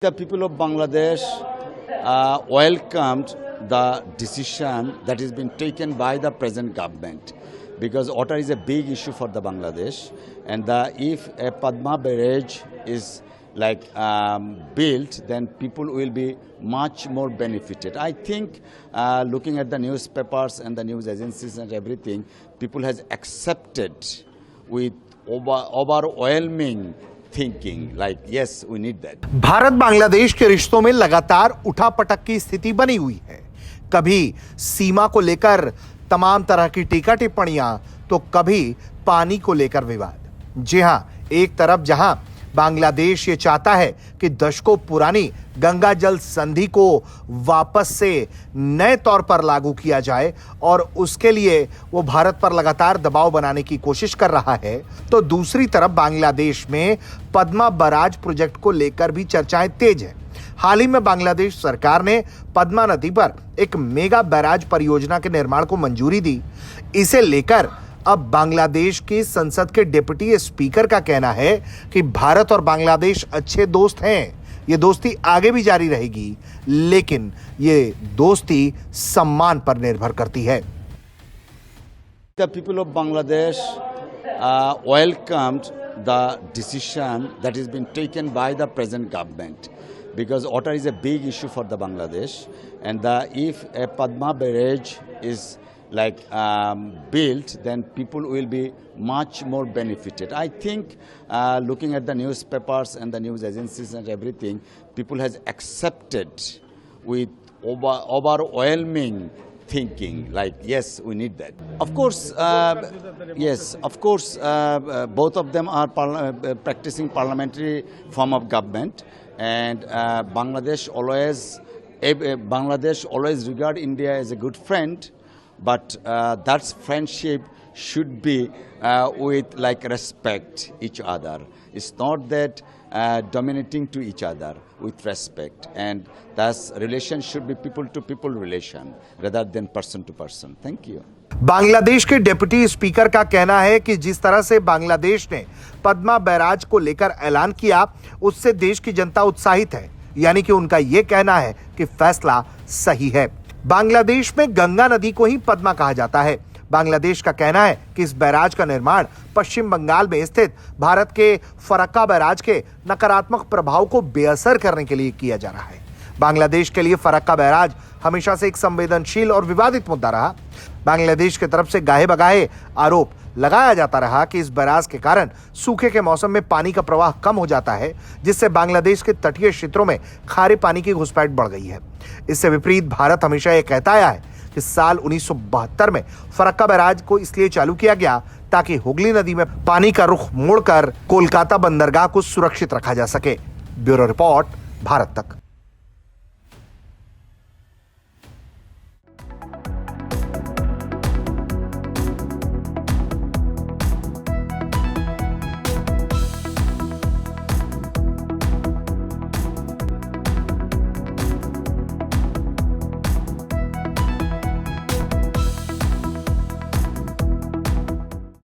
The people of Bangladesh welcomed the decision that has been taken by the present government, because water is a big issue for the Bangladesh, and if a Padma barrage is built, then people will be much more benefited. I think looking at the newspapers and the news agencies and everything, people has accepted with overwhelming thinking yes, we need that. Bharat Bangladesh के रिश्तों में लगातार उठापटक की स्थिति बनी हुई है। कभी सीमा को लेकर तमाम तरह की टीका टिप्पणियां तो कभी पानी को लेकर विवाद। जी हां, एक तरफ जहां बांग्लादेश ये चाहता है कि दशकों पुरानी गंगा जल संधि को वापस से नए तौर पर लागू किया जाए और उसके लिए वो भारत पर लगातार दबाव बनाने की कोशिश कर रहा है, तो दूसरी तरफ बांग्लादेश में पद्मा बराज प्रोजेक्ट को लेकर भी चर्चाएं तेज है। हाल ही में बांग्लादेश सरकार ने पद्मा नदी पर एक मेगा बैराज परियोजना के निर्माण को मंजूरी दी। इसे लेकर अब बांग्लादेश की संसद के डिप्टी स्पीकर का कहना है कि भारत और बांग्लादेश अच्छे दोस्त हैं, ये दोस्ती आगे भी जारी रहेगी, लेकिन ये दोस्ती सम्मान पर निर्भर करती है। The people of Bangladesh welcomed the decision that has been taken by the present government, because water is a big issue for the Bangladesh, and if a Padma barrage is built, then people will be much more benefited. I think looking at the newspapers and the news agencies and everything, people has accepted with overwhelming thinking yes, we need that. Of course, yes, of course, both of them are practicing parliamentary form of government, and Bangladesh always regard India as a good friend. But that friendship should be with respect each other. It's not that dominating to each other, with respect, and thus relation should be people to people relation rather than person to person. Thank you. Bangladesh के deputy speaker का कहना है कि जिस तरह से बांग्लादेश ने Padma barrage को लेकर ऐलान किया, उससे देश की जनता उत्साहित है। यानी कि उनका यह कहना है कि फैसला सही है। बांग्लादेश में गंगा नदी को ही पद्मा कहा जाता है। बांग्लादेश का कहना है कि इस बैराज का निर्माण पश्चिम बंगाल में स्थित भारत के फरक्का बैराज के नकारात्मक प्रभाव को बेअसर करने के लिए किया जा रहा है। बांग्लादेश के लिए फरक्का बैराज हमेशा से एक संवेदनशील और विवादित मुद्दा रहा। बांग्लादेश की तरफ से गाहे बगाहे आरोप लगाया जाता रहा कि इस बैराज के कारण सूखे के मौसम में पानी का प्रवाह कम हो जाता है, जिससे बांग्लादेश के तटीय क्षेत्रों में खारे पानी की घुसपैठ बढ़ गई है। इससे विपरीत भारत हमेशा यह कहता आया है कि साल 1972 में फरक्का बैराज को इसलिए चालू किया गया ताकि हुगली नदी में पानी का रुख मोड़कर कोलकाता बंदरगाह को सुरक्षित रखा जा सके। ब्यूरो रिपोर्ट, भारत तक।